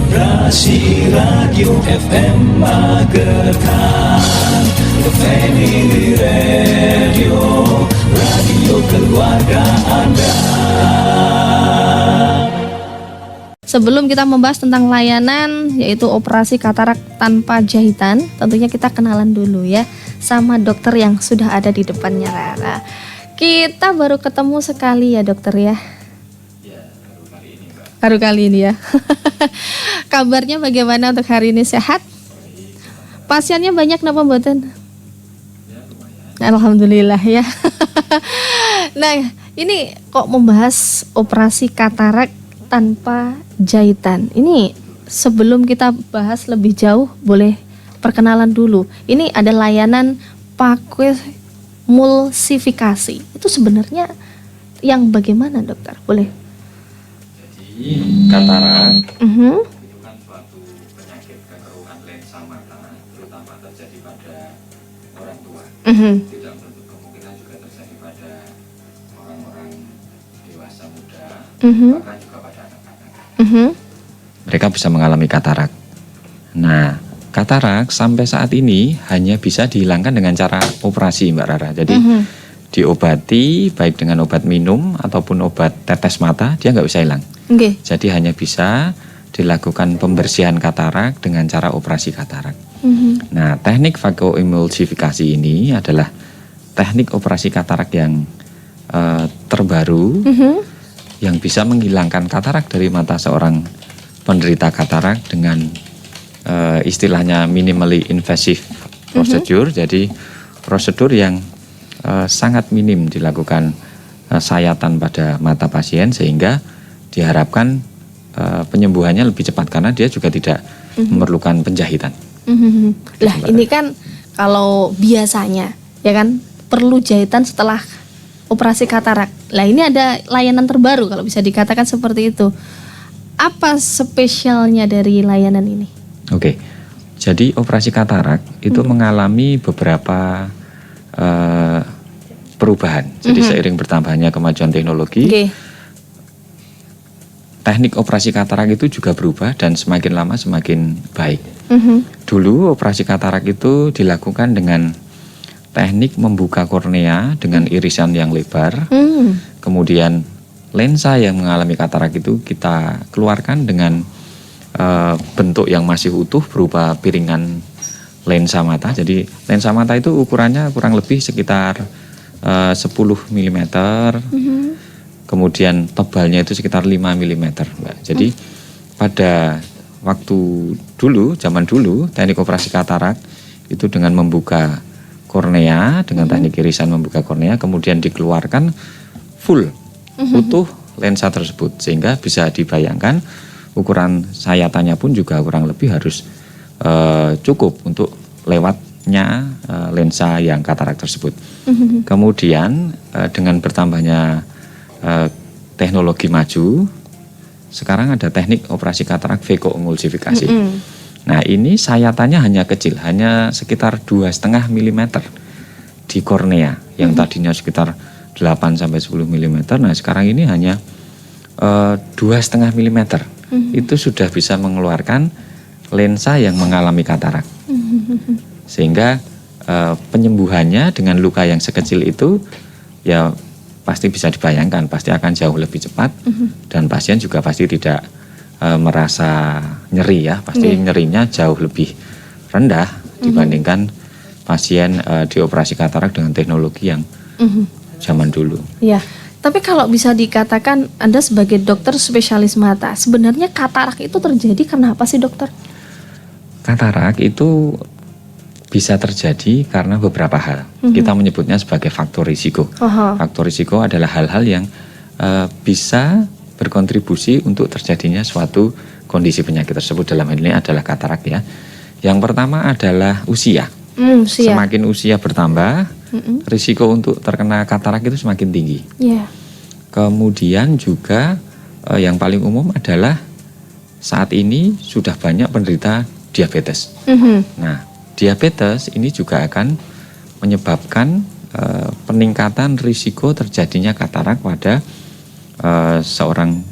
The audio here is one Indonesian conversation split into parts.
Rasi Radio FM Magetan, Family Radio, radio keluarga Anda. Sebelum kita membahas tentang layanan yaitu operasi katarak tanpa jahitan, tentunya kita kenalan dulu ya sama dokter yang sudah ada di depannya Rara. Kita baru ketemu sekali ya dokter ya. Baru kali ini ya. Kabarnya bagaimana untuk hari ini, sehat? Pasiennya banyak napa mboten? Alhamdulillah ya. Nah, ini kok membahas operasi katarak tanpa jahitan. Ini sebelum kita bahas lebih jauh, boleh perkenalan dulu. Ini ada layanan pakai emulsifikasi. Itu sebenarnya yang bagaimana dokter? Boleh? Jadi katarak itu kan suatu penyakit kekeruhan lensa mata, terutama terjadi pada orang tua. Tidak menutup kemungkinan juga terjadi pada orang-orang dewasa muda, bahkan juga pada anak-anak. Mereka bisa mengalami katarak. Nah, katarak sampai saat ini hanya bisa dihilangkan dengan cara operasi, Mbak Rara. Jadi diobati baik dengan obat minum ataupun obat tetes mata, dia nggak bisa hilang. Jadi hanya bisa dilakukan pembersihan katarak dengan cara operasi katarak. Nah, teknik vakoemulsifikasi ini adalah teknik operasi katarak yang terbaru yang bisa menghilangkan katarak dari mata seorang penderita katarak dengan istilahnya minimally invasive procedure. Jadi prosedur yang sangat minim dilakukan sayatan pada mata pasien sehingga diharapkan penyembuhannya lebih cepat karena dia juga tidak memerlukan penjahitan. Lah ini kan kalau biasanya ya kan perlu jahitan setelah operasi katarak. Lah ini ada layanan terbaru kalau bisa dikatakan seperti itu. Apa spesialnya dari layanan ini? Oke, jadi operasi katarak itu mengalami beberapa perubahan. Jadi seiring bertambahnya kemajuan teknologi, teknik operasi katarak itu juga berubah dan semakin lama semakin baik. Dulu operasi katarak itu dilakukan dengan teknik membuka kornea dengan irisan yang lebar. Kemudian lensa yang mengalami katarak itu kita keluarkan dengan bentuk yang masih utuh berupa piringan lensa mata. Jadi lensa mata itu ukurannya kurang lebih sekitar 10 mm. Kemudian tebalnya itu sekitar 5 mm, Mbak. Jadi pada waktu dulu, zaman dulu, teknik operasi katarak itu dengan membuka kornea, dengan teknik irisan membuka kornea, kemudian dikeluarkan full, utuh lensa tersebut. Sehingga bisa dibayangkan ukuran sayatannya pun juga kurang lebih harus cukup untuk lewatnya lensa yang katarak tersebut. Kemudian dengan bertambahnya teknologi maju, sekarang ada teknik operasi katarak vakoemulsifikasi. Nah ini sayatannya hanya kecil, hanya sekitar 2,5 mm di kornea, yang tadinya sekitar 8 sampai 10 mm. Nah sekarang ini hanya 2,5 mm. Itu sudah bisa mengeluarkan lensa yang mengalami katarak. Sehingga penyembuhannya dengan luka yang sekecil itu ya pasti bisa dibayangkan, pasti akan jauh lebih cepat dan pasien juga pasti tidak merasa nyeri ya, pasti nyerinya jauh lebih rendah dibandingkan pasien dioperasi katarak dengan teknologi yang zaman dulu. Ya, tapi kalau bisa dikatakan Anda sebagai dokter spesialis mata, sebenarnya katarak itu terjadi karena apa sih dokter? Katarak itu bisa terjadi karena beberapa hal. Kita menyebutnya sebagai faktor risiko. Faktor risiko adalah hal-hal yang bisa berkontribusi untuk terjadinya suatu kondisi penyakit tersebut. Dalam hal ini adalah katarak ya. Yang pertama adalah usia. Semakin usia bertambah, risiko untuk terkena katarak itu semakin tinggi. Kemudian juga yang paling umum adalah saat ini sudah banyak penderita diabetes. Nah, diabetes ini juga akan menyebabkan peningkatan risiko terjadinya katarak pada seorang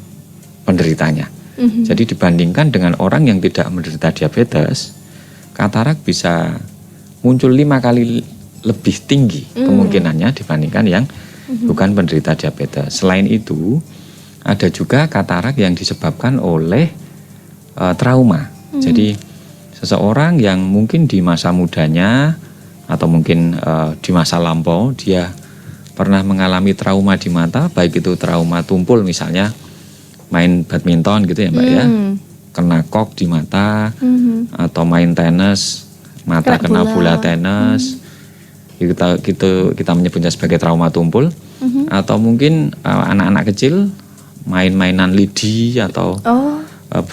penderitanya. Jadi dibandingkan dengan orang yang tidak menderita diabetes, katarak bisa muncul 5 kali lebih tinggi kemungkinannya dibandingkan yang bukan penderita diabetes. Selain itu, ada juga katarak yang disebabkan oleh trauma. Jadi seseorang yang mungkin di masa mudanya atau mungkin di masa lampau dia pernah mengalami trauma di mata, baik itu trauma tumpul misalnya main badminton gitu ya Mbak ya, kena kok di mata, atau main tenis mata kena bola tenis, kita menyebutnya sebagai trauma tumpul, atau mungkin anak-anak kecil main-mainan lidi atau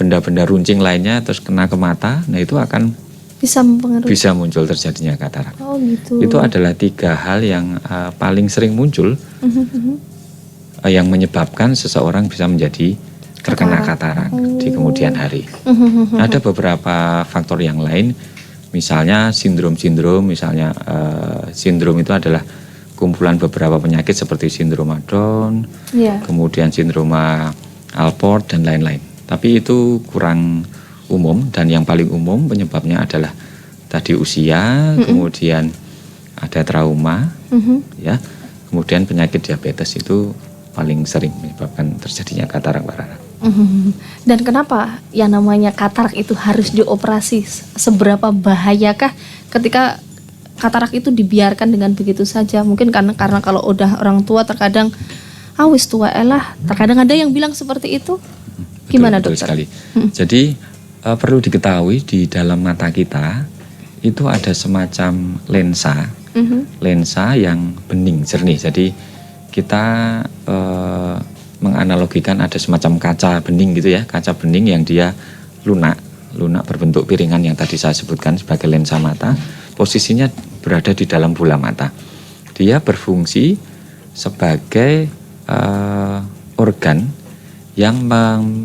benda-benda runcing lainnya terus kena ke mata, nah itu akan bisa muncul terjadinya katarak. Oh gitu. Itu adalah 3 hal yang paling sering muncul yang menyebabkan seseorang bisa menjadi terkena katarak di kemudian hari. Ada beberapa faktor yang lain, misalnya sindrom-sindrom, misalnya sindrom itu adalah kumpulan beberapa penyakit seperti sindroma Down, kemudian sindroma Alport dan lain-lain. Tapi itu kurang umum, dan yang paling umum penyebabnya adalah tadi usia, kemudian ada trauma, ya, kemudian penyakit diabetes itu paling sering menyebabkan terjadinya katarak, Mbak Rara. Dan kenapa yang namanya katarak itu harus dioperasi? Seberapa bahayakah ketika katarak itu dibiarkan dengan begitu saja? Mungkin karena kalau udah orang tua terkadang wis tua elah, terkadang ada yang bilang seperti itu. Gimana betul dokter? Sekali. Jadi perlu diketahui di dalam mata kita itu ada semacam lensa, lensa yang bening jernih. Jadi kita menganalogikan ada semacam kaca bening gitu ya, kaca bening yang dia lunak berbentuk piringan yang tadi saya sebutkan sebagai lensa mata. Posisinya berada di dalam bola mata. Dia berfungsi sebagai organ yang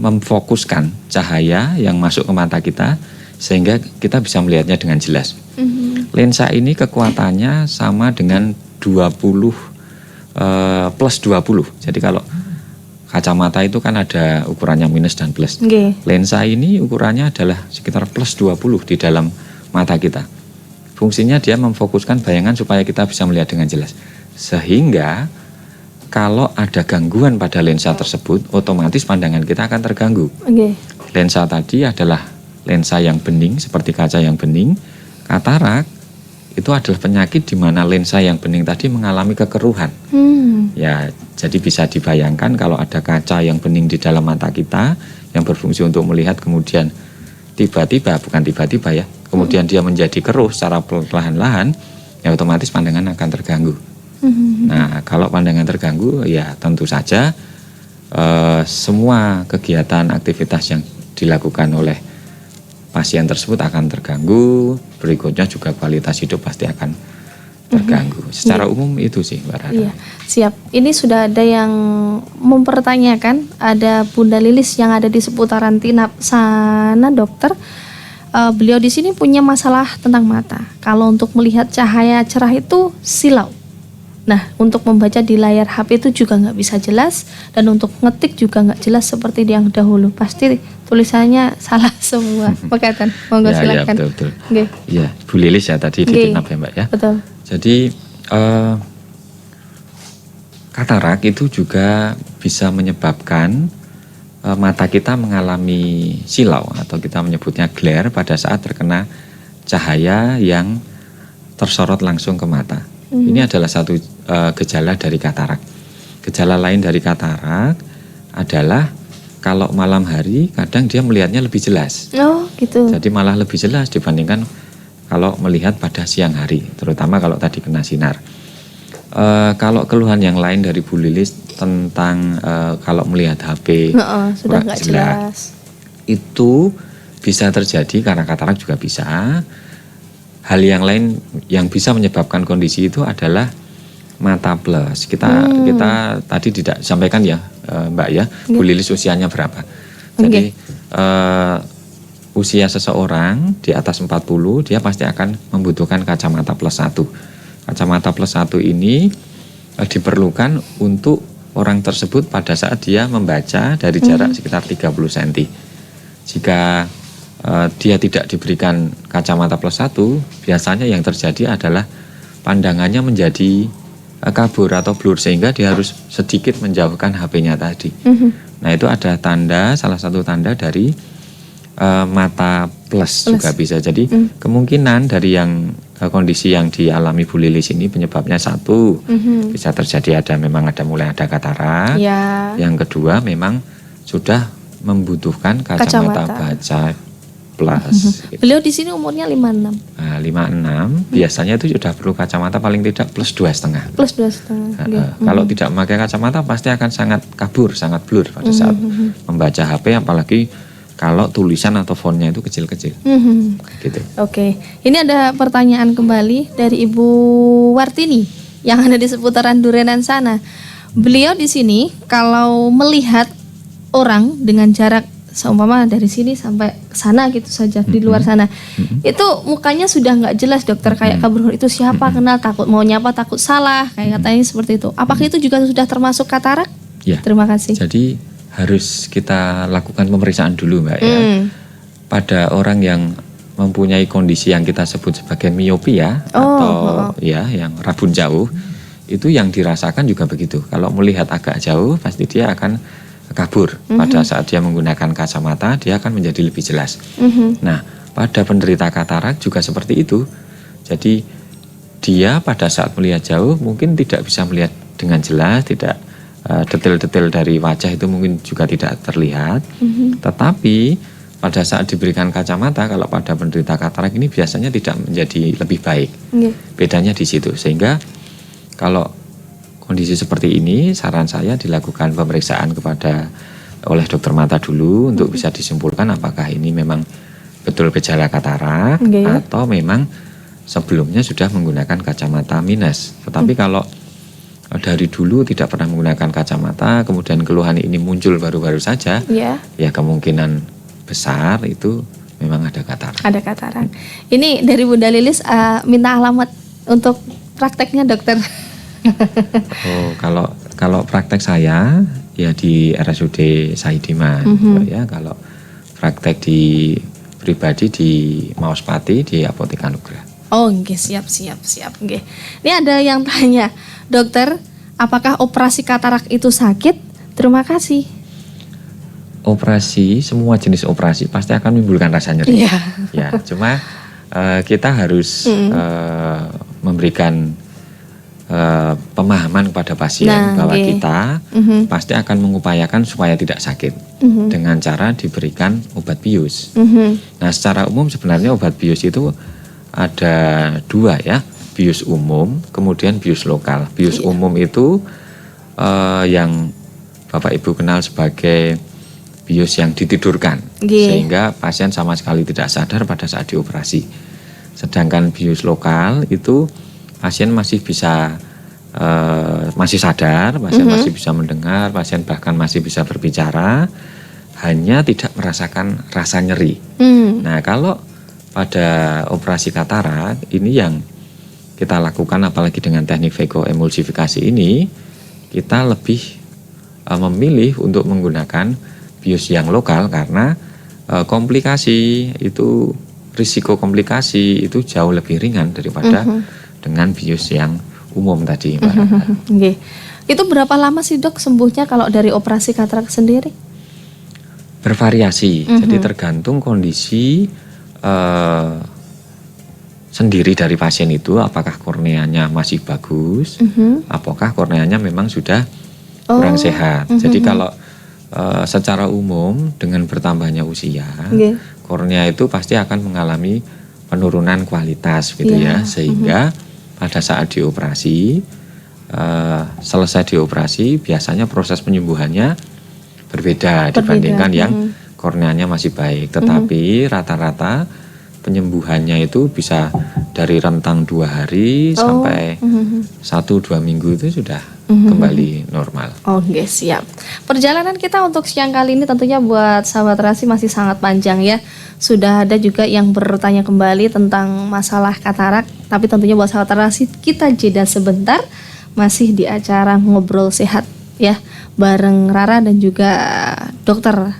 memfokuskan cahaya yang masuk ke mata kita sehingga kita bisa melihatnya dengan jelas. Lensa ini kekuatannya sama dengan 20 plus 20. Jadi kalau kacamata itu kan ada ukurannya minus dan plus. Lensa ini ukurannya adalah sekitar plus 20 di dalam mata kita. Fungsinya dia memfokuskan bayangan supaya kita bisa melihat dengan jelas. Sehingga kalau ada gangguan pada lensa tersebut, otomatis pandangan kita akan terganggu. Lensa tadi adalah lensa yang bening, seperti kaca yang bening. Katarak itu adalah penyakit di mana lensa yang bening tadi mengalami kekeruhan. Ya, jadi bisa dibayangkan kalau ada kaca yang bening di dalam mata kita yang berfungsi untuk melihat, kemudian bukan tiba-tiba ya, kemudian dia menjadi keruh secara perlahan-lahan, ya otomatis pandangan akan terganggu. Nah, kalau pandangan terganggu, ya tentu saja semua kegiatan aktivitas yang dilakukan oleh pasien tersebut akan terganggu. Berikutnya juga kualitas hidup pasti akan terganggu. Secara umum itu sih, Mbak Rara. Iya, siap. Ini sudah ada yang mempertanyakan, ada Bunda Lilis yang ada di seputaran Tinap sana, dokter. Beliau di sini punya masalah tentang mata. Kalau untuk melihat cahaya cerah itu silau. Nah, untuk membaca di layar HP itu juga nggak bisa jelas, dan untuk ngetik juga nggak jelas seperti yang dahulu. Pasti tulisannya salah semua. Makatan, monggo silakan. Ya, betul. Ya, Bu Lilis ya tadi di Tinap ya Mbak ya. Betul. Jadi katarak itu juga bisa menyebabkan mata kita mengalami silau atau kita menyebutnya glare pada saat terkena cahaya yang tersorot langsung ke mata. Ini adalah satu gejala dari katarak. Gejala lain dari katarak adalah kalau malam hari kadang dia melihatnya lebih jelas. Oh gitu. Jadi malah lebih jelas dibandingkan kalau melihat pada siang hari, terutama kalau tadi kena sinar. Kalau keluhan yang lain dari Bu Lilis tentang kalau melihat HP sudah nggak jelas, itu bisa terjadi karena katarak juga bisa. Hal yang lain yang bisa menyebabkan kondisi itu adalah mata plus. Kita tadi tidak sampaikan ya Mbak ya, Bu Lilis usianya berapa. Jadi usia seseorang di atas 40 dia pasti akan membutuhkan kacamata plus 1. Kacamata plus 1 ini diperlukan untuk orang tersebut pada saat dia membaca dari jarak sekitar 30 cm. jika dia tidak diberikan kacamata +1, biasanya yang terjadi adalah pandangannya menjadi kabur atau blur, sehingga dia harus sedikit menjauhkan HP-nya tadi. Nah, itu ada tanda, salah satu tanda dari mata plus juga bisa. Jadi kemungkinan dari yang kondisi yang dialami Bu Lilis ini penyebabnya satu, bisa terjadi mulai ada katarak. Ya. Yang kedua memang sudah membutuhkan kacamata baca plus. Gitu. Beliau di sini umurnya 56. Nah, 56 biasanya itu sudah perlu kacamata paling tidak +2,5. +2,5. Kalau tidak memakai kacamata pasti akan sangat kabur, sangat blur pada saat membaca HP, apalagi kalau tulisan atau fontnya itu kecil-kecil. Gitu. Oke. Ini ada pertanyaan kembali dari Ibu Wartini yang ada di seputaran Durenan sana. Beliau di sini kalau melihat orang dengan jarak seumpama dari sini sampai sana gitu saja, di luar sana, itu mukanya sudah nggak jelas, dokter, kayak kabur, itu siapa, kenal, takut mau nyapa takut salah, kayak katanya seperti itu. Apakah itu juga sudah termasuk katarak? Ya. Terima kasih. Jadi harus kita lakukan pemeriksaan dulu, Mbak, ya. Pada orang yang mempunyai kondisi yang kita sebut sebagai miopia atau ya yang rabun jauh, itu yang dirasakan juga begitu. Kalau melihat agak jauh pasti dia akan kabur. Pada saat dia menggunakan kacamata dia akan menjadi lebih jelas. Nah, pada penderita katarak juga seperti itu. Jadi dia pada saat melihat jauh mungkin tidak bisa melihat dengan jelas, tidak detail-detail dari wajah itu mungkin juga tidak terlihat. Tetapi pada saat diberikan kacamata, kalau pada penderita katarak ini biasanya tidak menjadi lebih baik. Bedanya di situ. Sehingga kalau kondisi seperti ini, saran saya dilakukan pemeriksaan oleh dokter mata dulu untuk bisa disimpulkan apakah ini memang betul gejala katarak atau memang sebelumnya sudah menggunakan kacamata minus. Tetapi kalau dari dulu tidak pernah menggunakan kacamata, kemudian keluhan ini muncul baru-baru saja, ya kemungkinan besar itu memang ada katarak. Ada katarak. Ini dari Bunda Lilis minta alamat untuk prakteknya, dokter. Oh, kalau praktek saya ya di RSUD Saidiman, ya. Kalau praktek di pribadi di Mauspati di Apotek Anugrah. Oh, nggih, siap. Nggih. Ini ada yang tanya, dokter, apakah operasi katarak itu sakit? Terima kasih. Operasi, semua jenis operasi pasti akan menimbulkan rasa nyeri. Ya, cuma kita harus memberikan pemahaman kepada pasien bahwa kita pasti akan mengupayakan supaya tidak sakit dengan cara diberikan obat bius. Nah, secara umum sebenarnya obat bius itu ada dua, ya, bius umum kemudian bius lokal. Bius umum itu yang Bapak Ibu kenal sebagai bius yang ditidurkan, sehingga pasien sama sekali tidak sadar pada saat dioperasi. Sedangkan bius lokal itu pasien masih bisa masih sadar, pasien masih bisa mendengar, pasien bahkan masih bisa berbicara, hanya tidak merasakan rasa nyeri. Nah, kalau pada operasi katarak ini yang kita lakukan, apalagi dengan teknik vakoemulsifikasi ini, kita lebih memilih untuk menggunakan bius yang lokal karena komplikasi itu, risiko komplikasi itu jauh lebih ringan daripada dengan bius yang umum tadi, Mbak. Itu berapa lama sih, dok, sembuhnya kalau dari operasi katarak sendiri? Bervariasi, jadi tergantung kondisi sendiri dari pasien itu, apakah korneanya masih bagus, apakah korneanya memang sudah kurang sehat. Jadi kalau secara umum dengan bertambahnya usia, kornea itu pasti akan mengalami penurunan kualitas gitu, ya, sehingga pada saat dioperasi, selesai dioperasi, biasanya proses penyembuhannya berbeda dibandingkan yang korneanya masih baik. Tetapi rata-rata penyembuhannya itu bisa dari rentang 2 hari sampai 1-2 minggu itu sudah kembali normal. Oke, siap. Perjalanan kita untuk siang kali ini tentunya buat sahabat Terasi masih sangat panjang, ya. Sudah ada juga yang bertanya kembali tentang masalah katarak, tapi tentunya buat sahabat Terasi kita jeda sebentar, masih di acara Ngobrol Sehat, ya, bareng Rara dan juga dokter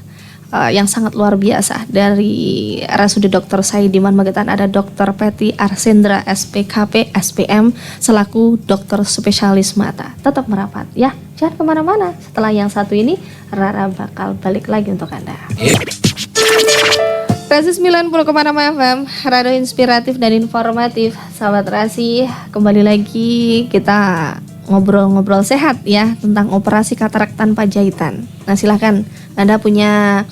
yang sangat luar biasa dari RSUD Dr. Saidiman Magetan. Ada Dr. Peti Arsendra SPKP SPM selaku dokter spesialis mata. Tetap merapat ya, jangan kemana-mana. Setelah yang satu ini Rara bakal balik lagi untuk Anda. Rasi 90,6 FM, radio inspiratif dan informatif. Sahabat Rasi, kembali lagi kita ngobrol-ngobrol sehat ya tentang operasi katarak tanpa jahitan. Nah silahkan Anda punya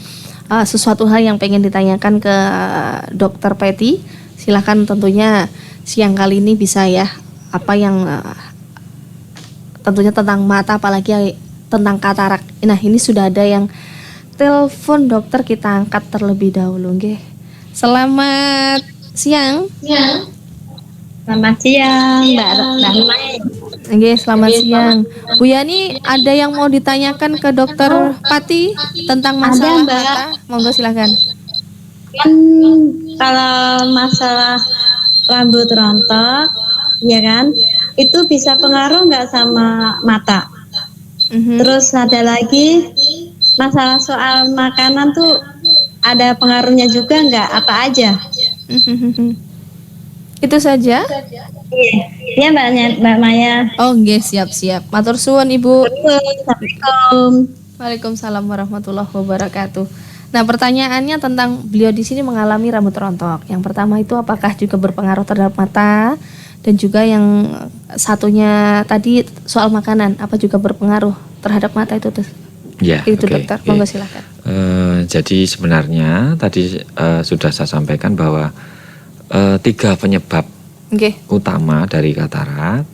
sesuatu hal yang pengen ditanyakan ke Dokter Peti, silahkan tentunya siang kali ini bisa ya. Apa yang tentunya tentang mata, apalagi tentang katarak. Nah ini sudah ada yang telepon dokter, kita angkat terlebih dahulu. Nggih. Selamat siang. Selamat siang, Mbak. Nggih, selamat siang. Bu Yani, ada yang mau ditanyakan ke Dokter Pati tentang masalah mata? Monggo silakan. Kan kalau masalah rambut rontok, ya kan, itu bisa pengaruh nggak sama mata? Terus ada lagi masalah soal makanan tuh ada pengaruhnya juga nggak? Apa aja? Itu saja? Iya Mbak Maya. Oh nggih, siap-siap. Matur suwun Ibu. Assalamualaikum. Waalaikumsalam warahmatullahi wabarakatuh. Nah, pertanyaannya tentang beliau di sini mengalami rambut rontok. Yang pertama itu apakah juga berpengaruh terhadap mata, dan juga yang satunya tadi soal makanan, apa juga berpengaruh terhadap mata itu tuh? Ya, itu okay, dokter, okay. monggo silakan. Jadi sebenarnya tadi sudah saya sampaikan bahwa 3 penyebab utama dari katarak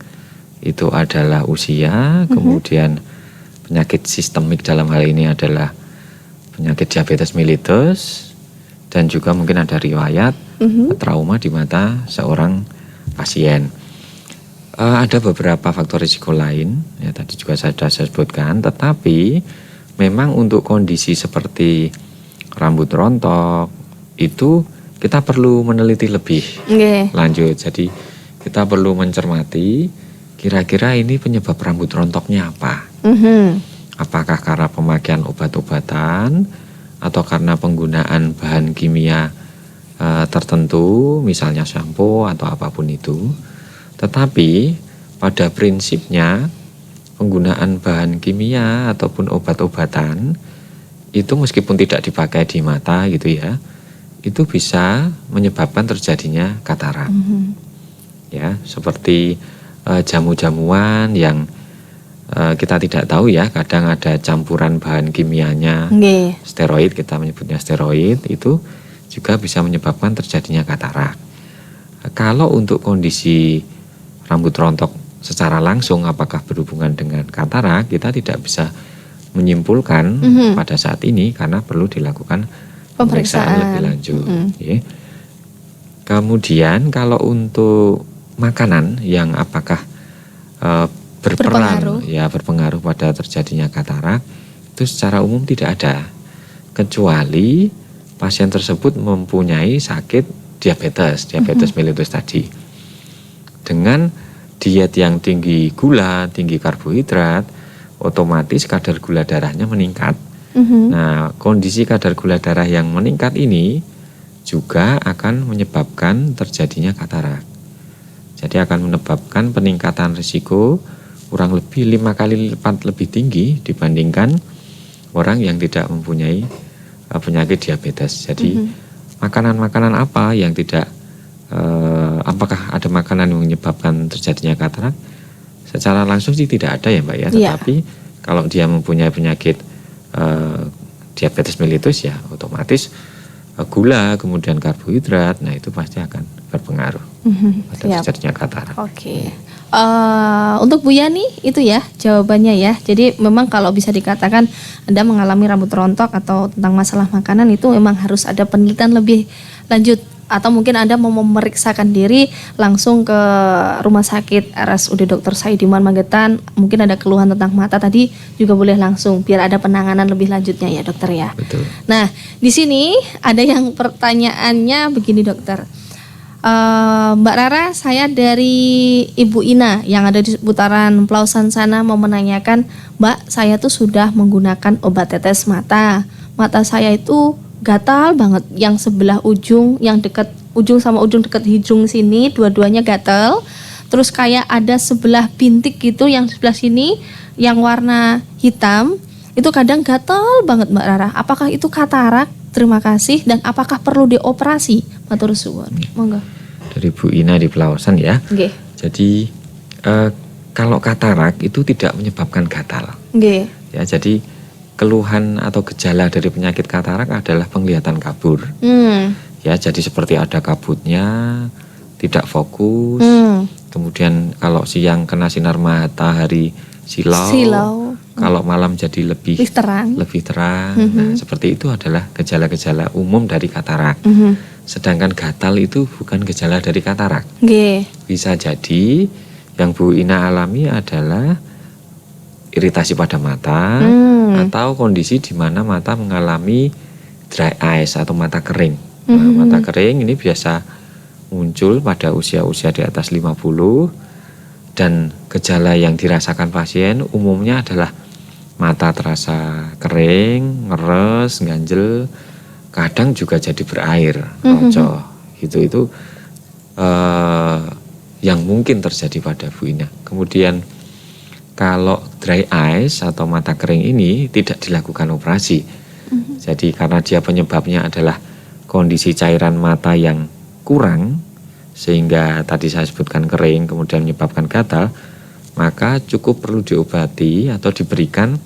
itu adalah usia, kemudian penyakit sistemik, dalam hal ini adalah penyakit diabetes mellitus, dan juga mungkin ada riwayat trauma di mata seorang pasien. Ada beberapa faktor risiko lain, ya tadi juga saya sudah sebutkan, tetapi memang untuk kondisi seperti rambut rontok itu kita perlu meneliti lebih lanjut. Jadi kita perlu mencermati kira-kira ini penyebab rambut rontoknya apa. Apakah karena pemakaian obat-obatan atau karena penggunaan bahan kimia tertentu, misalnya sampo atau apapun itu. Tetapi pada prinsipnya penggunaan bahan kimia ataupun obat-obatan itu meskipun tidak dipakai di mata gitu ya, itu bisa menyebabkan terjadinya katarak. Ya, seperti jamu-jamuan yang kita tidak tahu ya, kadang ada campuran bahan kimianya, steroid, kita menyebutnya steroid, itu juga bisa menyebabkan terjadinya katarak. Kalau untuk kondisi rambut rontok secara langsung apakah berhubungan dengan katarak, kita tidak bisa menyimpulkan pada saat ini karena perlu dilakukan pemeriksaan lebih lanjut. Kemudian kalau untuk makanan yang apakah berpengaruh pada terjadinya katarak, itu secara umum tidak ada, kecuali pasien tersebut mempunyai sakit diabetes mellitus tadi. Dengan diet yang tinggi gula, tinggi karbohidrat, otomatis kadar gula darahnya meningkat. Nah, kondisi kadar gula darah yang meningkat ini juga akan menyebabkan terjadinya katarak. Jadi akan menyebabkan peningkatan risiko kurang lebih 5 kali lipat lebih tinggi dibandingkan orang yang tidak mempunyai penyakit diabetes. Jadi makanan-makanan apa yang tidak, apakah ada makanan yang menyebabkan terjadinya katarak? Secara langsung sih tidak ada ya Mbak ya, tetapi kalau dia mempunyai penyakit diabetes mellitus ya otomatis gula kemudian karbohidrat, nah itu pasti akan berpengaruh pada terjadinya katarak. Untuk Bu Yani itu ya jawabannya ya. Jadi memang kalau bisa dikatakan Anda mengalami rambut rontok atau tentang masalah makanan itu memang harus ada penelitian lebih lanjut, atau mungkin Anda mau memeriksakan diri langsung ke rumah sakit RSUD Dr. Saidiman Magetan. Mungkin ada keluhan tentang mata tadi juga boleh langsung biar ada penanganan lebih lanjutnya ya dokter ya. Betul. Nah di sini ada yang pertanyaannya begini dokter. Mbak Rara, saya dari Ibu Ina yang ada di seputaran Pelausan sana mau menanyakan, Mbak, saya tuh sudah menggunakan obat tetes mata mata saya itu gatal banget, yang sebelah ujung, yang dekat ujung sama ujung dekat hidung sini, dua-duanya gatal. Terus kayak ada sebelah bintik gitu yang sebelah sini yang warna hitam, itu kadang gatal banget Mbak Rara. Apakah itu katarak? Terima kasih. Dan apakah perlu dioperasi? Matur suwun. Monggo. Dari Bu Ina di Pelausan ya. Nggih. Jadi kalau katarak itu tidak menyebabkan gatal. Nggih. Ya, jadi keluhan atau gejala dari penyakit katarak adalah penglihatan kabur. Ya, jadi seperti ada kabutnya, tidak fokus. Kemudian kalau siang kena sinar matahari silau. Kalau malam jadi lebih terang. Nah, seperti itu adalah gejala-gejala umum dari katarak. Sedangkan gatal itu bukan gejala dari katarak. Bisa jadi yang Bu Ina alami adalah iritasi pada mata atau kondisi di mana mata mengalami dry eyes atau mata kering. Nah, mata kering ini biasa muncul pada usia-usia di atas 50, dan gejala yang dirasakan pasien umumnya adalah mata terasa kering, ngeres, ganjel, kadang juga jadi berair, rocoh. Itu yang mungkin terjadi pada Bu Ina. Kemudian kalau dry eyes atau mata kering ini tidak dilakukan operasi. Jadi karena dia penyebabnya adalah kondisi cairan mata yang kurang, sehingga tadi saya sebutkan kering kemudian menyebabkan gatal, maka cukup perlu diobati atau diberikan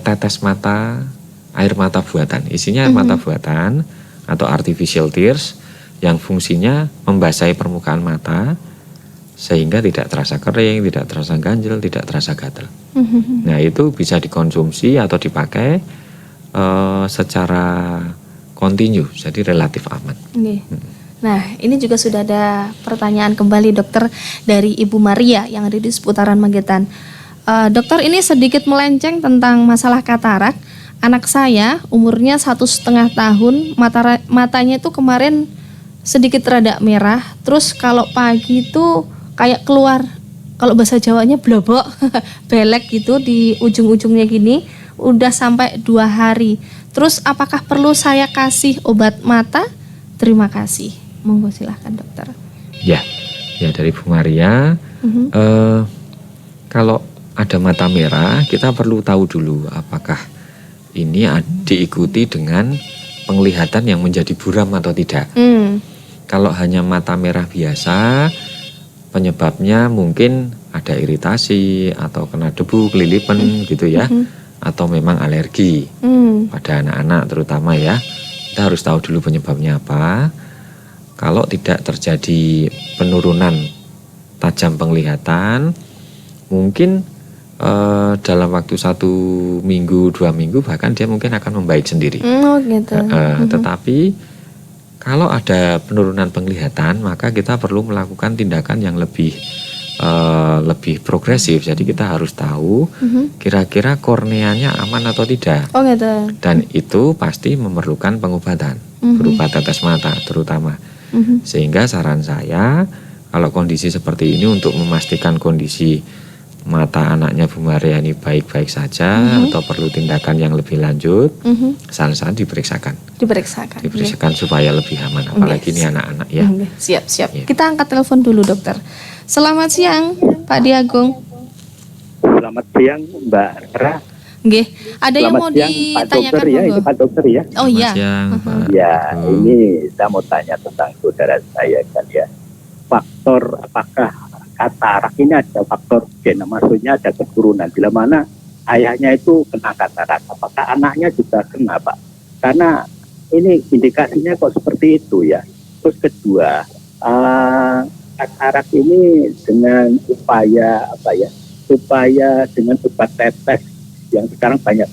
tetes mata, air mata buatan. Isinya air mata buatan atau artificial tears yang fungsinya membasahi permukaan mata sehingga tidak terasa kering, tidak terasa ganjel, tidak terasa gatal. Nah, itu bisa dikonsumsi atau dipakai secara kontinu, jadi relatif aman. Nah, ini juga sudah ada pertanyaan kembali dokter dari Ibu Maria yang ada di seputaran Magetan. Dokter, ini sedikit melenceng tentang masalah katarak. Anak saya umurnya 1,5 tahun, matanya itu kemarin sedikit rada merah. Terus kalau pagi itu kayak keluar, kalau bahasa Jawanya blobok, belek gitu di ujung-ujungnya gini, udah sampai 2 hari. Terus apakah perlu saya kasih obat mata? Terima kasih. Monggo silahkan dokter. Ya dari Bu Maria. Kalau ada mata merah, kita perlu tahu dulu apakah ini diikuti dengan penglihatan yang menjadi buram atau tidak. Kalau hanya mata merah biasa, penyebabnya mungkin ada iritasi atau kena debu, kelilipan gitu ya. Atau memang alergi pada anak-anak terutama ya. Kita harus tahu dulu penyebabnya apa. Kalau tidak terjadi penurunan tajam penglihatan, mungkin dalam waktu 1 minggu, 2 minggu bahkan dia mungkin akan membaik sendiri. Gitu. Tetapi kalau ada penurunan penglihatan, maka kita perlu melakukan tindakan yang lebih progresif. Jadi kita harus tahu kira-kira korneanya aman atau tidak. Gitu. Dan itu pasti memerlukan pengobatan berupa tetes mata terutama. Sehingga saran saya, kalau kondisi seperti ini untuk memastikan kondisi mata anaknya Bu Maria ini baik-baik saja atau perlu tindakan yang lebih lanjut, saran-saran diperiksakan supaya lebih aman. Apalagi ini anak-anak ya. Siap. Ya. Kita angkat telepon dulu dokter. Selamat siang Pak Diagung. Selamat siang Mbak Ra. Nggih, ada yang mau ditanyakan ya, ini Pak Dokter ya. Oh iya. Ya, ini saya mau tanya tentang saudara saya kan ya. Faktor apakah katarak ini ada faktor gen, maksudnya ada keturunan bila mana ayahnya itu kena katarak, apakah anaknya juga kena Pak? Karena ini indikasinya kok seperti itu ya. Terus kedua, katarak ini dengan upaya dengan obat tetes yang sekarang banyak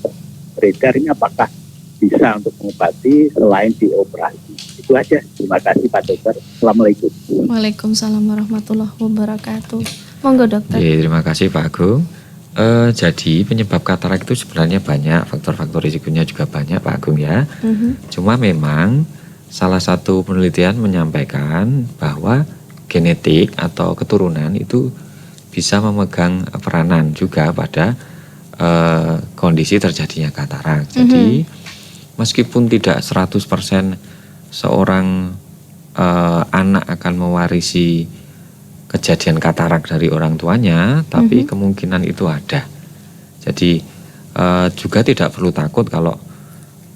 beredar, ini apakah bisa untuk mengobati selain dioperasi? Itu aja. Terima kasih Pak Dokter. Assalamualaikum. Waalaikumsalam warahmatullahi wabarakatuh. Monggo dokter. Terima kasih Pak Agung. Jadi penyebab katarak itu sebenarnya banyak, faktor-faktor risikonya juga banyak Pak Agung ya. Cuma memang salah satu penelitian menyampaikan bahwa genetik atau keturunan itu bisa memegang peranan juga pada kondisi terjadinya katarak. Jadi meskipun tidak 100% seorang anak akan mewarisi kejadian katarak dari orang tuanya, tapi kemungkinan itu ada. Jadi juga tidak perlu takut kalau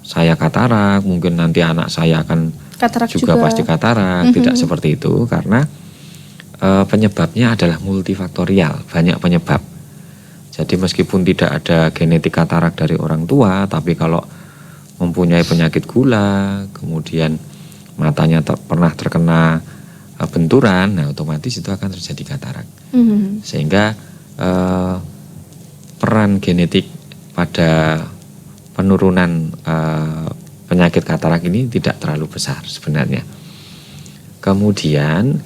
saya katarak, mungkin nanti anak saya akan Katarak juga pasti katarak. Tidak seperti itu, karena penyebabnya adalah multifaktorial, banyak penyebab. Jadi meskipun tidak ada genetik katarak dari orang tua, tapi kalau mempunyai penyakit gula, kemudian matanya pernah terkena benturan, nah otomatis itu akan terjadi katarak. Sehingga peran genetik pada penurunan penyakit katarak ini tidak terlalu besar sebenarnya. Kemudian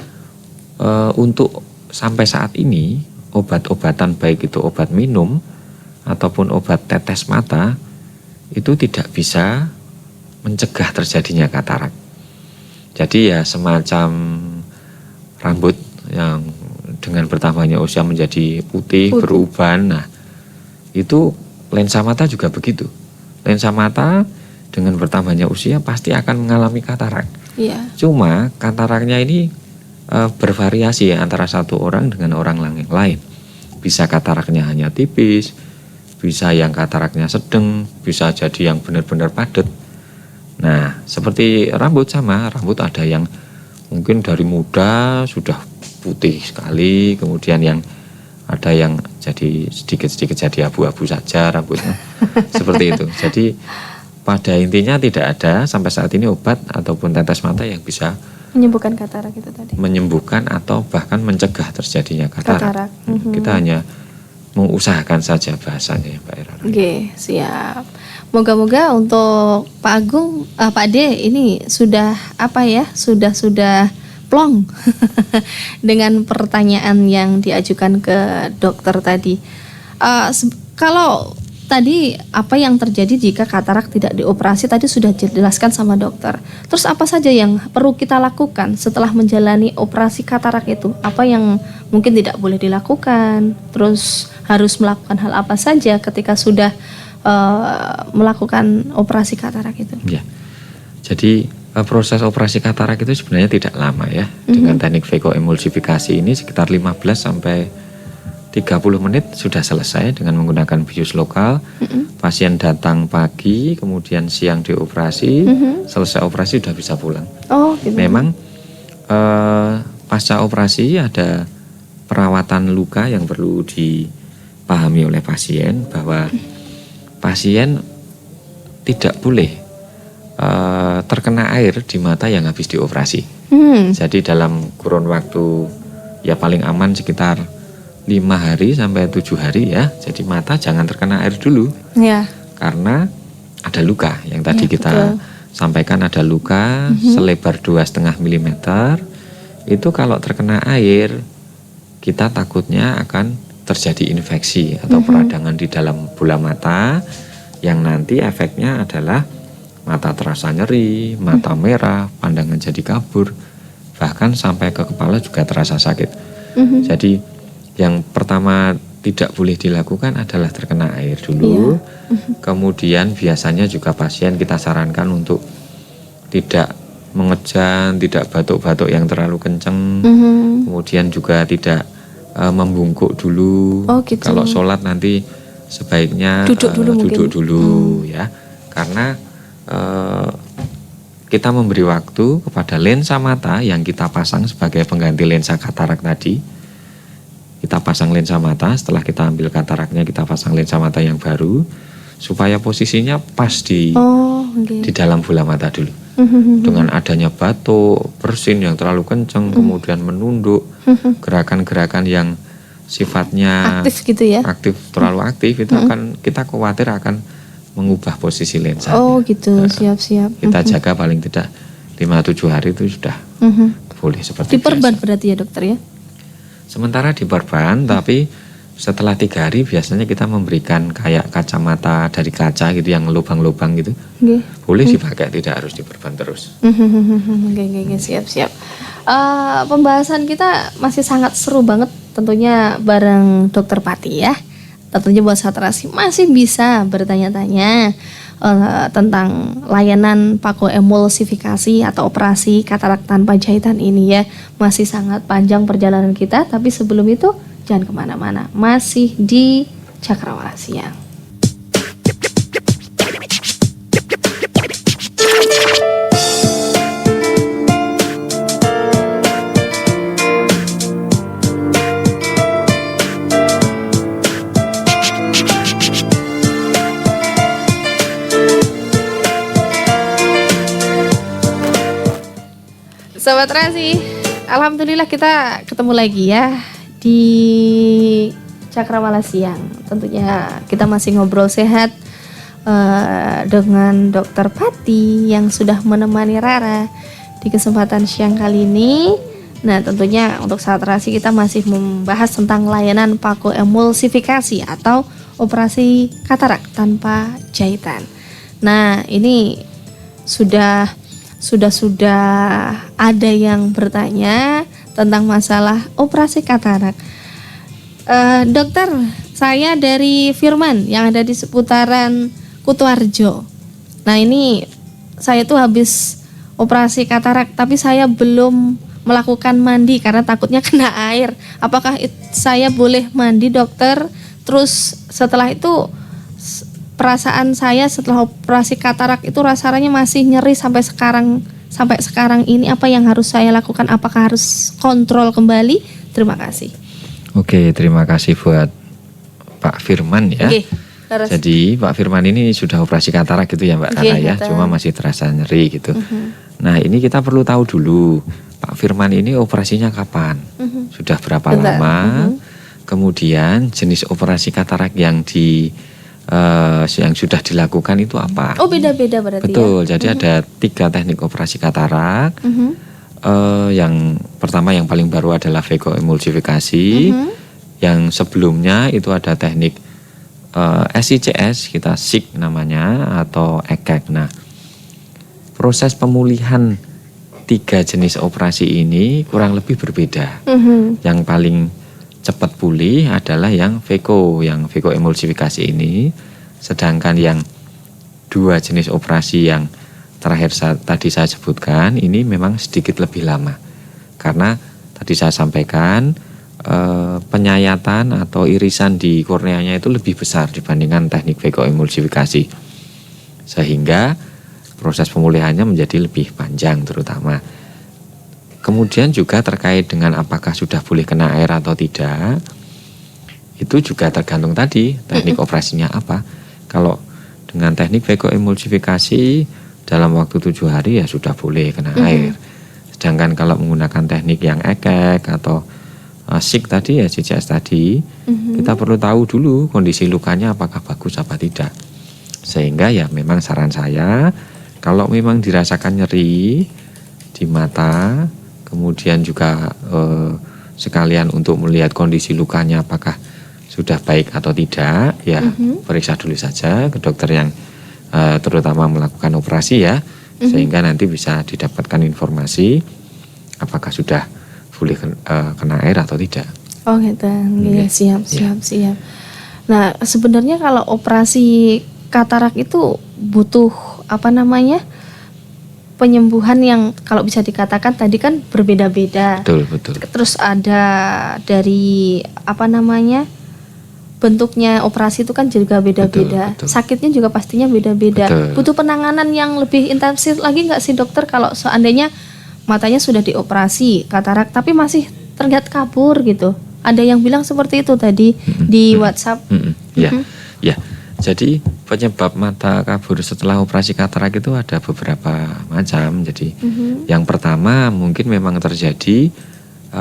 untuk sampai saat ini obat-obatan, baik itu obat minum ataupun obat tetes mata, itu tidak bisa mencegah terjadinya katarak. Jadi ya semacam rambut yang dengan bertambahnya usia menjadi putih, beruban. Nah, itu lensa mata juga begitu. Lensa mata dengan bertambahnya usia pasti akan mengalami katarak. Iya. Cuma kataraknya ini bervariasi ya, antara satu orang dengan orang lain. Bisa kataraknya hanya tipis, bisa yang kataraknya sedang, bisa jadi yang benar-benar padat. Nah, seperti rambut sama, rambut ada yang mungkin dari muda sudah putih sekali, kemudian yang ada yang jadi sedikit-sedikit jadi abu-abu saja rambutnya. Seperti itu. Jadi pada intinya tidak ada sampai saat ini obat ataupun tetes mata yang bisa Menyembuhkan katarak itu tadi. menyembuhkan atau bahkan mencegah terjadinya katarak. Kita hanya mengusahakan saja bahasanya ya Mbak Era. Oke, siap. Moga-moga untuk Pak Agung, Pak Ade ini sudah sudah plong dengan pertanyaan yang diajukan ke dokter tadi. Kalau tadi apa yang terjadi jika katarak tidak dioperasi tadi sudah dijelaskan sama dokter. Terus apa saja yang perlu kita lakukan setelah menjalani operasi katarak itu? Apa yang mungkin tidak boleh dilakukan? Terus harus melakukan hal apa saja ketika sudah melakukan operasi katarak itu? Ya. Jadi proses operasi katarak itu sebenarnya tidak lama ya. Dengan teknik vakoemulsifikasi ini sekitar 15 sampai 30 menit sudah selesai dengan menggunakan bius lokal. Pasien datang pagi, kemudian siang dioperasi, selesai operasi sudah bisa pulang. Oh, gitu. Memang pasca operasi ada perawatan luka yang perlu dipahami oleh pasien, bahwa pasien tidak boleh terkena air di mata yang habis dioperasi. Jadi dalam kurun waktu ya paling aman sekitar 5 hari sampai 7 hari ya. Jadi mata jangan terkena air dulu. Ya. Karena ada luka yang tadi Ya, kita betul. sampaikan, ada luka selebar 2,5 mm. Itu kalau terkena air kita takutnya akan terjadi infeksi atau peradangan di dalam bola mata, yang nanti efeknya adalah mata terasa nyeri, mata merah, pandangan jadi kabur, bahkan sampai ke kepala juga terasa sakit. Jadi yang pertama tidak boleh dilakukan adalah terkena air dulu. Kemudian biasanya juga pasien kita sarankan untuk tidak mengejan, tidak batuk-batuk yang terlalu kenceng. Kemudian juga tidak membungkuk dulu. Oh, gitu. Kalau sholat nanti sebaiknya Duduk dulu duduk mungkin. dulu ya. Karena kita memberi waktu kepada lensa mata yang kita pasang sebagai pengganti lensa katarak tadi. Kita pasang lensa mata, setelah kita ambil kataraknya kita pasang lensa mata yang baru supaya posisinya pas di dalam bola mata dulu. Dengan adanya batuk, bersin yang terlalu kencang, kemudian menunduk, gerakan-gerakan yang sifatnya Aktif gitu ya? aktif, terlalu aktif, itu akan kita khawatir akan mengubah posisi lensa. Oh gitu, siap-siap. Kita jaga paling tidak 5-7 hari itu sudah boleh seperti Diperban biasa. berarti ya dokter ya? Sementara diperban, tapi setelah 3 hari biasanya kita memberikan kayak kacamata dari kaca gitu yang lubang-lubang gitu. Oke. Boleh dipakai, tidak harus diperban terus. Oke, siap-siap. Pembahasan kita masih sangat seru banget tentunya bareng Dokter Pati ya. Tentunya buat satrasi masih bisa bertanya-tanya, tentang layanan phacoemulsifikasi atau operasi katarak tanpa jahitan ini ya. Masih sangat panjang perjalanan kita, tapi sebelum itu jangan kemana-mana, masih di Cakrawala Siang. Sobat Rasi, alhamdulillah kita ketemu lagi ya di Cakrawala Siang. Tentunya kita masih ngobrol sehat dengan Dokter Pati yang sudah menemani Rara di kesempatan siang kali ini. Nah, tentunya untuk Sobat Rasi kita masih membahas tentang layanan phacoemulsifikasi atau operasi katarak tanpa jahitan. Nah, ini sudah ada yang bertanya tentang masalah operasi katarak. Dokter, saya dari Firman yang ada di seputaran Kutoarjo. Nah, ini saya tuh habis operasi katarak, tapi saya belum melakukan mandi karena takutnya kena air. Apakah saya boleh mandi, dokter? Terus setelah itu perasaan saya setelah operasi katarak itu rasanya masih nyeri sampai sekarang ini. Apa yang harus saya lakukan? Apakah harus kontrol kembali? Terima kasih. Oke, terima kasih buat Pak Firman ya. Oke, jadi Pak Firman ini sudah operasi katarak gitu ya Mbak Rara ya, cuma masih terasa nyeri gitu. Nah, ini kita perlu tahu dulu Pak Firman ini operasinya kapan, sudah berapa lama, kemudian jenis operasi katarak yang sudah dilakukan itu apa? Oh, beda-beda berarti. Betul, ya? jadi ada 3 teknik operasi katarak. Yang pertama yang paling baru adalah phacoemulsifikasi. Yang sebelumnya itu ada teknik SICS, kita SIC namanya, atau EKEK. Nah, proses pemulihan 3 jenis operasi ini kurang lebih berbeda. Yang paling cepat pulih adalah yang phacoemulsifikasi ini, sedangkan yang 2 jenis operasi yang terakhir tadi saya sebutkan ini memang sedikit lebih lama, karena tadi saya sampaikan penyayatan atau irisan di korneanya itu lebih besar dibandingkan teknik phacoemulsifikasi, sehingga proses pemulihannya menjadi lebih panjang terutama. Kemudian juga terkait dengan apakah sudah boleh kena air atau tidak, itu juga tergantung tadi teknik operasinya apa. Kalau dengan teknik phacoemulsifikasi dalam waktu 7 hari ya sudah boleh kena air. Sedangkan kalau menggunakan teknik yang EKEK atau SIC tadi ya, CCS tadi, kita perlu tahu dulu kondisi lukanya apakah bagus apa tidak. Sehingga ya memang saran saya, kalau memang dirasakan nyeri di mata, kemudian juga sekalian untuk melihat kondisi lukanya apakah sudah baik atau tidak, ya periksa dulu saja ke dokter yang terutama melakukan operasi ya, sehingga nanti bisa didapatkan informasi apakah sudah boleh kena air atau tidak. Oh gitu, ya, siap. Nah, sebenarnya kalau operasi katarak itu butuh penyembuhan yang kalau bisa dikatakan tadi kan berbeda-beda. Betul. Terus ada dari bentuknya operasi itu kan juga beda-beda. Betul. Sakitnya juga pastinya beda-beda. Butuh penanganan yang lebih intensif lagi nggak sih dokter kalau seandainya matanya sudah dioperasi katarak tapi masih terlihat kabur gitu? Ada yang bilang seperti itu tadi di WhatsApp. Ya. Jadi penyebab mata kabur setelah operasi katarak itu ada beberapa macam. Jadi yang pertama mungkin memang terjadi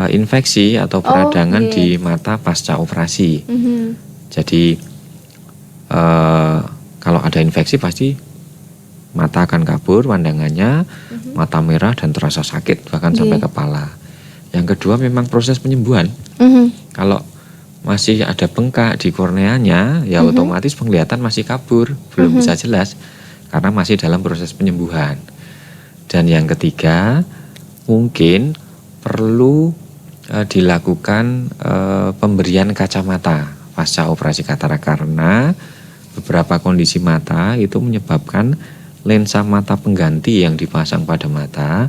infeksi atau peradangan di mata pasca operasi. Jadi kalau ada infeksi pasti mata akan kabur pandangannya, mata merah dan terasa sakit bahkan sampai kepala. Yang kedua memang proses penyembuhan. Kalau masih ada bengkak di korneanya, ya otomatis penglihatan masih kabur, belum bisa jelas karena masih dalam proses penyembuhan. Dan yang ketiga, mungkin perlu dilakukan pemberian kacamata pasca operasi katarak, karena beberapa kondisi mata itu menyebabkan lensa mata pengganti yang dipasang pada mata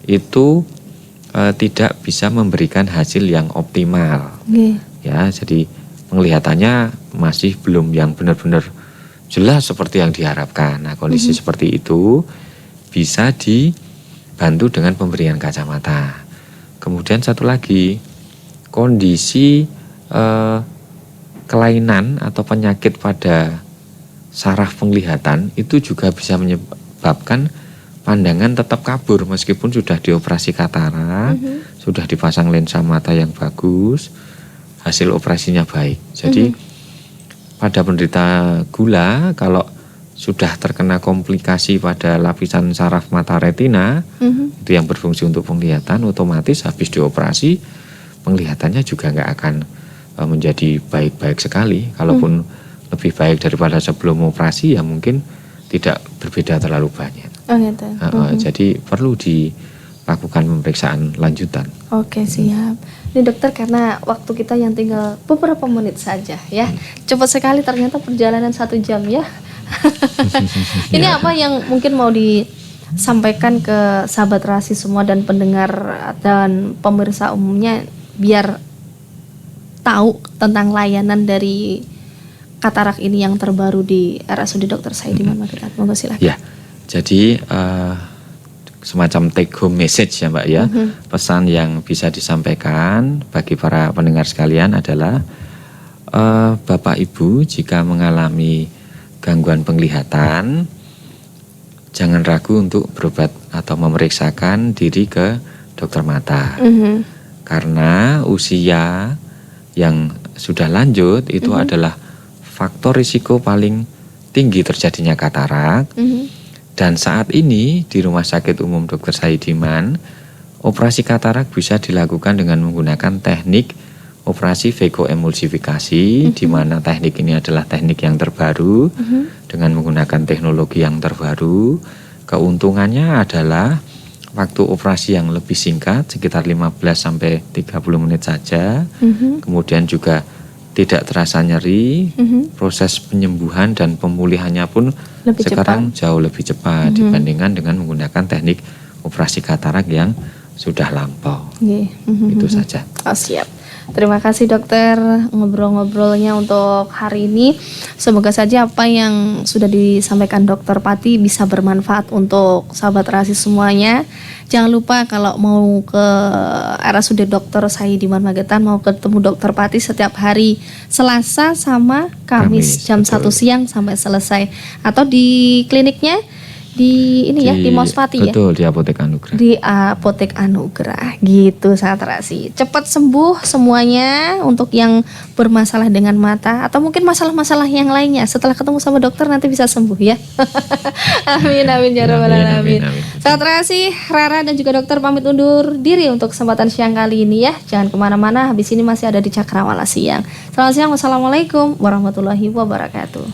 itu tidak bisa memberikan hasil yang optimal. Ya, jadi penglihatannya masih belum yang benar-benar jelas seperti yang diharapkan. Nah, kondisi seperti itu bisa dibantu dengan pemberian kacamata. Kemudian satu lagi, kondisi kelainan atau penyakit pada saraf penglihatan itu juga bisa menyebabkan pandangan tetap kabur meskipun sudah dioperasi katarak, sudah dipasang lensa mata yang bagus, hasil operasinya baik. Jadi pada penderita gula, kalau sudah terkena komplikasi pada lapisan saraf mata retina, itu yang berfungsi untuk penglihatan, otomatis habis dioperasi penglihatannya juga nggak akan menjadi baik-baik sekali. Kalaupun lebih baik daripada sebelum operasi, ya mungkin tidak berbeda terlalu banyak. Jadi perlu dilakukan pemeriksaan lanjutan. Oke, siap. Ini dokter, karena waktu kita yang tinggal beberapa menit saja ya, cepat sekali ternyata perjalanan 1 jam ya. Ini apa yang mungkin mau disampaikan ke sahabat Rasi semua dan pendengar dan pemirsa umumnya biar tahu tentang layanan dari katarak ini yang terbaru di RSUD Dr. Saidiman Magetan. Monggo silakan. Ya, jadi semacam take home message ya Mbak ya. Pesan yang bisa disampaikan bagi para pendengar sekalian adalah Bapak Ibu jika mengalami gangguan penglihatan, jangan ragu untuk berobat atau memeriksakan diri ke dokter mata. Karena usia yang sudah lanjut itu adalah faktor risiko paling tinggi terjadinya katarak. Dan saat ini di Rumah Sakit Umum Dr. Saidiman, operasi katarak bisa dilakukan dengan menggunakan teknik operasi vekoemulsifikasi, di mana teknik ini adalah teknik yang terbaru dengan menggunakan teknologi yang terbaru. Keuntungannya adalah waktu operasi yang lebih singkat, sekitar 15 sampai 30 menit saja. Kemudian juga tidak terasa nyeri, proses penyembuhan dan pemulihannya pun sekarang jauh lebih cepat dibandingkan dengan menggunakan teknik operasi katarak yang sudah lampau. Itu saja. Oh, siap. Terima kasih dokter ngobrol-ngobrolnya untuk hari ini. Semoga saja apa yang sudah disampaikan Dokter Pati bisa bermanfaat untuk sahabat Rasi semuanya. Jangan lupa kalau mau ke RSUD Dr. Saidiman Magetan, mau ketemu Dokter Pati setiap hari Selasa sama Kamis jam 1 siang sampai selesai. Atau di kliniknya di ini ya, di Mospati ya. Betul, di Apotek Anugrah. Di Apotek Anugrah gitu sahabat Rasi. Cepat sembuh semuanya untuk yang bermasalah dengan mata atau mungkin masalah-masalah yang lainnya. Setelah ketemu sama dokter nanti bisa sembuh ya. Amin amin ya rabbal alamin. Sahabat Rasi, Rara dan juga dokter pamit undur diri untuk kesempatan siang kali ini ya. Jangan kemana-mana, habis ini masih ada di Cakrawala Siang. Selamat siang, wassalamualaikum warahmatullahi wabarakatuh.